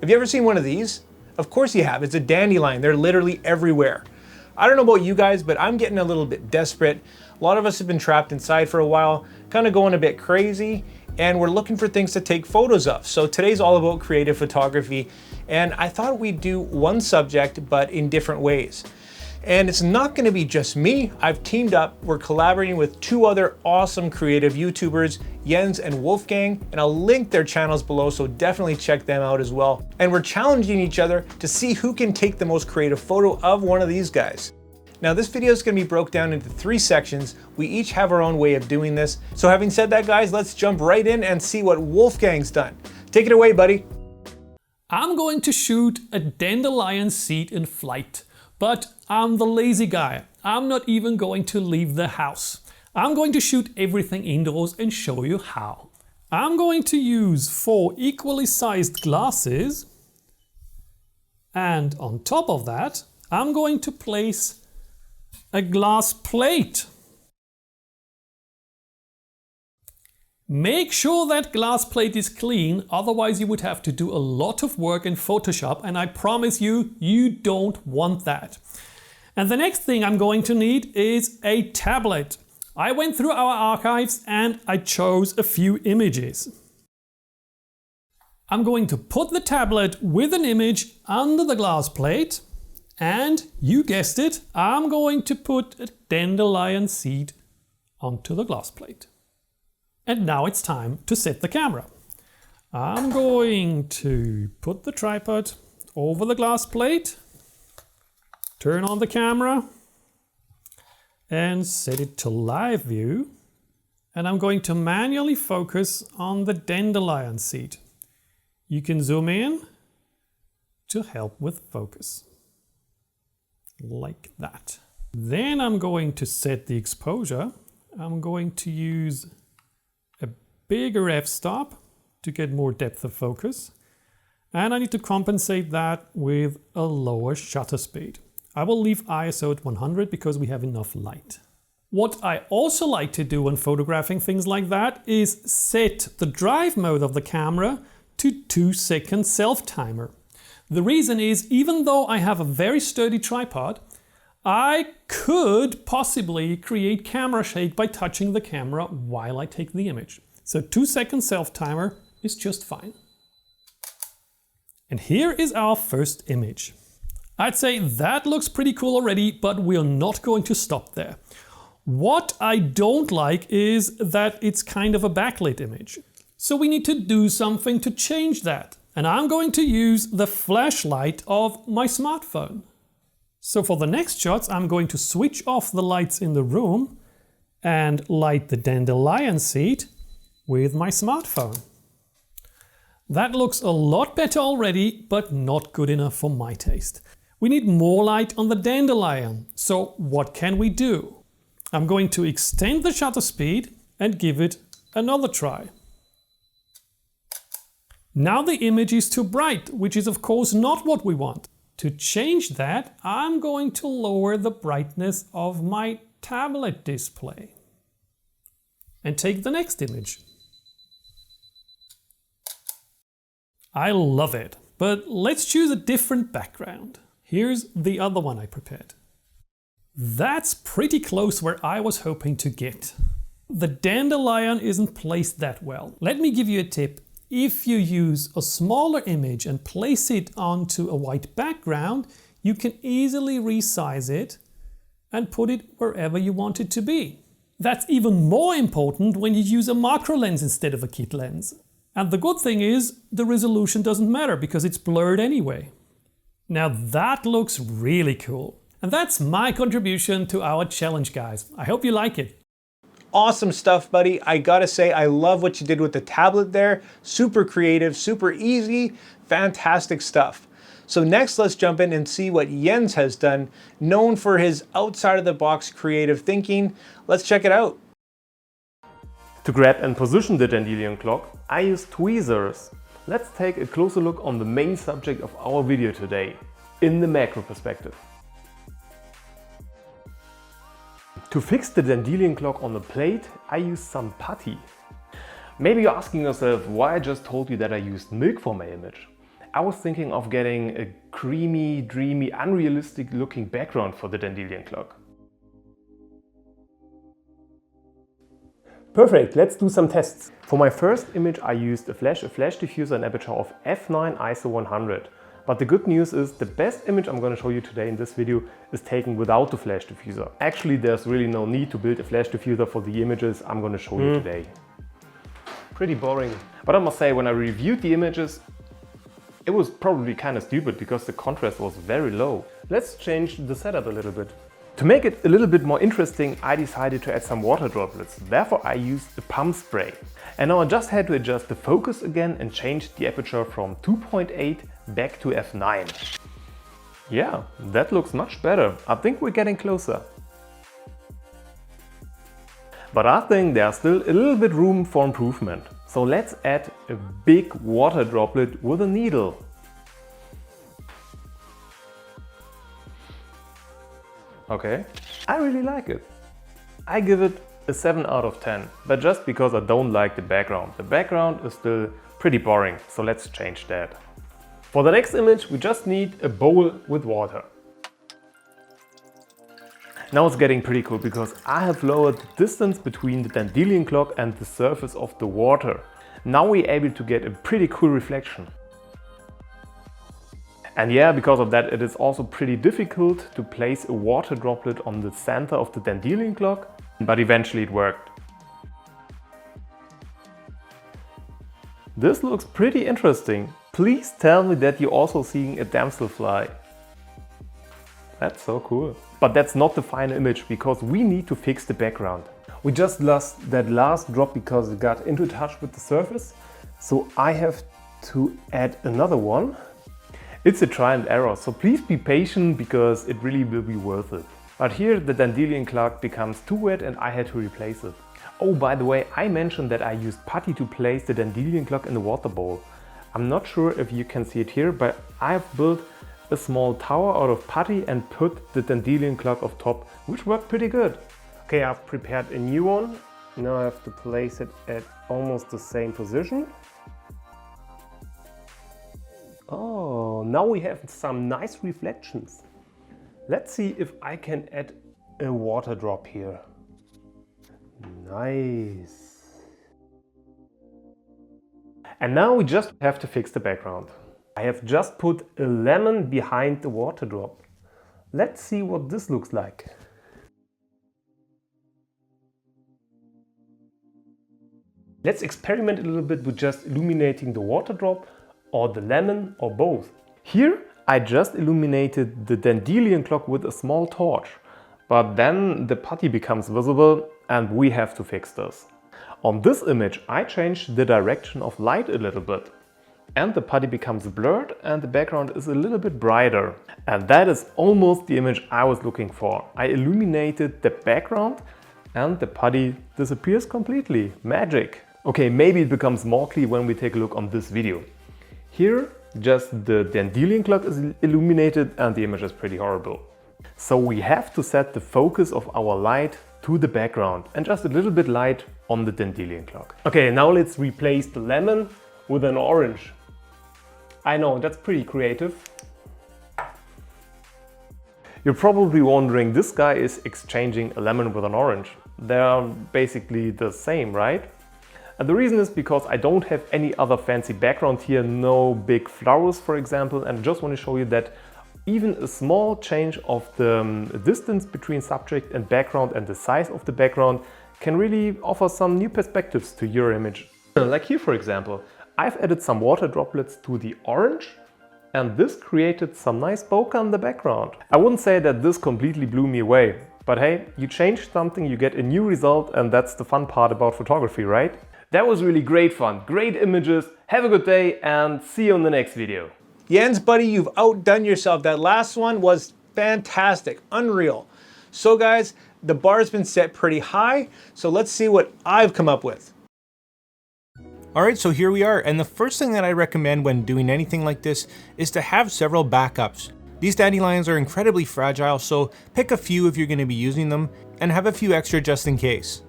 Have you ever seen one of these? Of course you have. It's a dandelion. They're literally everywhere. I don't know about you guys, but I'm getting a little bit desperate. A lot of us have been trapped inside for a while, kind of going a bit crazy, and we're looking for things to take photos of. So today's all about creative photography, and I thought we'd do one subject, but in different ways. And it's not gonna be just me. I've teamed up, we're collaborating with two other awesome creative YouTubers, Jens and Wolfgang, and I'll link their channels below, so definitely check them out as well. And we're challenging each other to see who can take the most creative photo of one of these guys. Now this video is gonna be broke down into 3 sections. We each have our own way of doing this. So having said that, guys, let's jump right in and see what Wolfgang's done. Take it away, buddy. I'm going to shoot a dandelion seed in flight. But I'm the lazy guy. I'm not even going to leave the house. I'm going to shoot everything indoors and show you how. I'm going to use 4 equally sized glasses, and on top of that I'm going to place a glass plate. Make sure that glass plate is clean, otherwise you would have to do a lot of work in Photoshop, and I promise you, you don't want that. And the next thing I'm going to need is a tablet. I went through our archives and I chose a few images. I'm going to put the tablet with an image under the glass plate, and you guessed it, I'm going to put a dandelion seed onto the glass plate. And now it's time to set the camera. I'm going to put the tripod over the glass plate, turn on the camera and set it to live view. And I'm going to manually focus on the dandelion seed. You can zoom in to help with focus, like that. Then I'm going to set the exposure. I'm going to use bigger f-stop to get more depth of focus, and I need to compensate that with a lower shutter speed. I will leave ISO at 100 because we have enough light. What I also like to do when photographing things like that is set the drive mode of the camera to 2-second self-timer. The reason is, even though I have a very sturdy tripod, I could possibly create camera shake by touching the camera while I take the image. So 2-second self-timer is just fine. And here is our first image. I'd say that looks pretty cool already, but we're not going to stop there. What I don't like is that it's kind of a backlit image. So we need to do something to change that. And I'm going to use the flashlight of my smartphone. So for the next shots, I'm going to switch off the lights in the room and light the dandelion seed with my smartphone. That looks a lot better already, but not good enough for my taste. We need more light on the dandelion. So what can we do? I'm going to extend the shutter speed and give it another try. Now the image is too bright, which is of course not what we want. To change that, I'm going to lower the brightness of my tablet display. And take the next image. I love it, but let's choose a different background. Here's the other one I prepared. That's pretty close where I was hoping to get. The dandelion isn't placed that well. Let me give you a tip. If you use a smaller image and place it onto a white background, you can easily resize it and put it wherever you want it to be. That's even more important when you use a macro lens instead of a kit lens. And the good thing is, the resolution doesn't matter because it's blurred anyway. Now that looks really cool. And that's my contribution to our challenge, guys. I hope you like it. Awesome stuff, buddy. I gotta say, I love what you did with the tablet there. Super creative, super easy, fantastic stuff. So next, let's jump in and see what Jens has done, known for his outside-of-the-box creative thinking. Let's check it out. To grab and position the Dandelion clock, I use tweezers. Let's take a closer look on the main subject of our video today, in the macro perspective. To fix the Dandelion clock on the plate, I use some putty. Maybe you're asking yourself why I just told you that I used milk for my image. I was thinking of getting a creamy, dreamy, unrealistic looking background for the Dandelion clock. Perfect, let's do some tests. For my first image I used a flash diffuser and aperture of f9 ISO 100. But the good news is the best image I'm going to show you today in this video is taken without the flash diffuser. Actually, there's really no need to build a flash diffuser for the images I'm going to show you today. Pretty boring. But I must say, when I reviewed the images, it was probably kind of stupid because the contrast was very low. Let's change the setup a little bit. To make it a little bit more interesting, I decided to add some water droplets. Therefore I used a pump spray. And now I just had to adjust the focus again and change the aperture from 2.8 back to f9. Yeah, that looks much better. I think we're getting closer. But I think there's still a little bit room for improvement. So let's add a big water droplet with a needle. Okay, I really like it. I give it a 7 out of 10, but just because I don't like the background. The background is still pretty boring, so let's change that. For the next image, we just need a bowl with water. Now it's getting pretty cool because I have lowered the distance between the Dandelion clock and the surface of the water. Now we're able to get a pretty cool reflection. And yeah, because of that, it is also pretty difficult to place a water droplet on the center of the Dandelion clock, but eventually it worked. This looks pretty interesting. Please tell me that you're also seeing a damselfly. That's so cool. But that's not the final image because we need to fix the background. We just lost that last drop because it got into touch with the surface. So I have to add another one. It's a try and error, so please be patient because it really will be worth it. But here the Dandelion clock becomes too wet and I had to replace it. Oh, by the way, I mentioned that I used putty to place the Dandelion clock in the water bowl. I'm not sure if you can see it here, but I've built a small tower out of putty and put the Dandelion clock on top, which worked pretty good. Okay, I've prepared a new one. Now I have to place it at almost the same position. Oh, now we have some nice reflections. Let's see if I can add a water drop here. Nice. And now we just have to fix the background. I have just put a lemon behind the water drop. Let's see what this looks like. Let's experiment a little bit with just illuminating the water drop or the lemon or both. Here I just illuminated the Dandelion clock with a small torch, but then the putty becomes visible and we have to fix this. On this image I changed the direction of light a little bit and the putty becomes blurred and the background is a little bit brighter. And that is almost the image I was looking for. I illuminated the background and the putty disappears completely. Magic! Okay, maybe it becomes more clear when we take a look on this video. Here, just the Dandelion clock is illuminated and the image is pretty horrible. So we have to set the focus of our light to the background and just a little bit light on the Dandelion clock. Okay, now let's replace the lemon with an orange. I know, that's pretty creative. You're probably wondering, this guy is exchanging a lemon with an orange. They are basically the same, right? And the reason is because I don't have any other fancy background here, no big flowers for example, and I just want to show you that even a small change of the distance between subject and background and the size of the background can really offer some new perspectives to your image. Like here for example, I've added some water droplets to the orange and this created some nice bokeh in the background. I wouldn't say that this completely blew me away, but hey, you change something, you get a new result, and that's the fun part about photography, right? That was really great fun, great images. Have a good day and see you in the next video. Jens, buddy, you've outdone yourself. That last one was fantastic, unreal. So guys, the bar's been set pretty high, so let's see what I've come up with. All right, so here we are, and the first thing that I recommend when doing anything like this is to have several backups. These dandelions are incredibly fragile, so pick a few if you're going to be using them, and have a few extra just in case.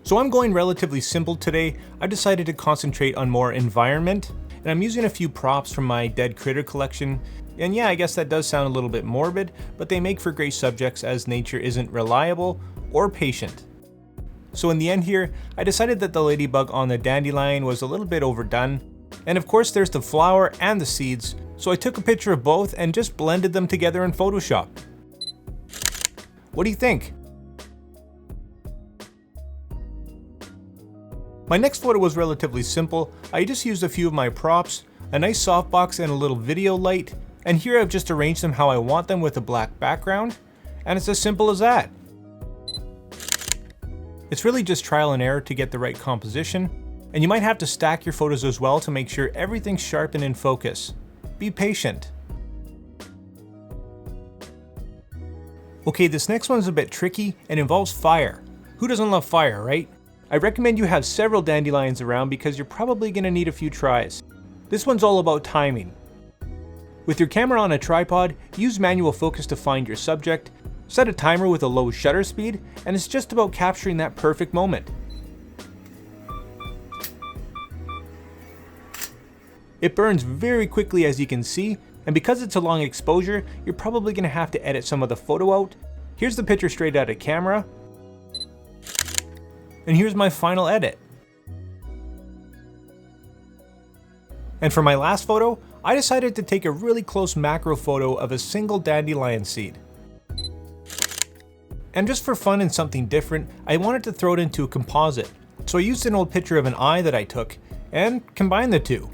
So I'm going relatively simple today. I decided to concentrate on more environment. and I'm using a few props from my dead critter collection. And yeah, I guess that does sound a little bit morbid, but they make for great subjects as nature isn't reliable or patient. So in the end here, I decided that the ladybug on the dandelion was a little bit overdone. And of course there's the flower and the seeds, so I took a picture of both and just blended them together in Photoshop. What do you think? My next photo was relatively simple. I just used a few of my props, a nice softbox and a little video light, and here I've just arranged them how I want them with a black background, and it's as simple as that. It's really just trial and error to get the right composition, and you might have to stack your photos as well to make sure everything's sharp and in focus. Be patient. Okay, this next one's a bit tricky and involves fire. Who doesn't love fire, right? I recommend you have several dandelions around because you're probably going to need a few tries. This one's all about timing. With your camera on a tripod, use manual focus to find your subject, set a timer with a low shutter speed, and it's just about capturing that perfect moment. It burns very quickly as you can see, and because it's a long exposure, you're probably going to have to edit some of the photo out. Here's the picture straight out of camera. And here's my final edit. And for my last photo, I decided to take a really close macro photo of a single dandelion seed. And just for fun and something different, I wanted to throw it into a composite. So I used an old picture of an eye that I took and combined the two.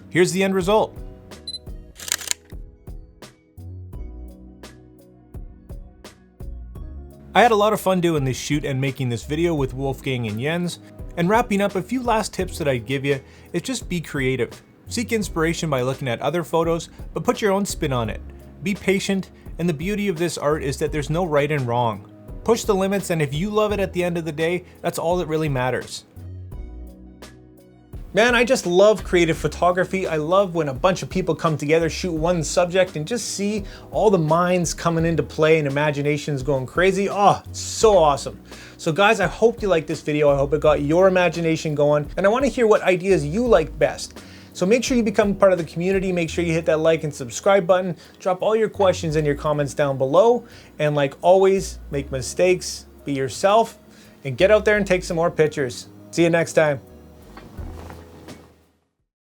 Here's the end result. I had a lot of fun doing this shoot and making this video with Wolfgang and Jens, and wrapping up, a few last tips that I'd give you is just be creative. Seek inspiration by looking at other photos, but put your own spin on it. Be patient, and the beauty of this art is that there's no right and wrong. Push the limits, and if you love it at the end of the day, that's all that really matters. Man, I just love creative photography. I love when a bunch of people come together, shoot one subject, and just see all the minds coming into play and imaginations going crazy. Oh, it's so awesome. So guys, I hope you liked this video. I hope it got your imagination going, and I want to hear what ideas you like best. So make sure you become part of the community. Make sure you hit that like and subscribe button. Drop all your questions and your comments down below. And like always, make mistakes, be yourself, and get out there and take some more pictures. See you next time.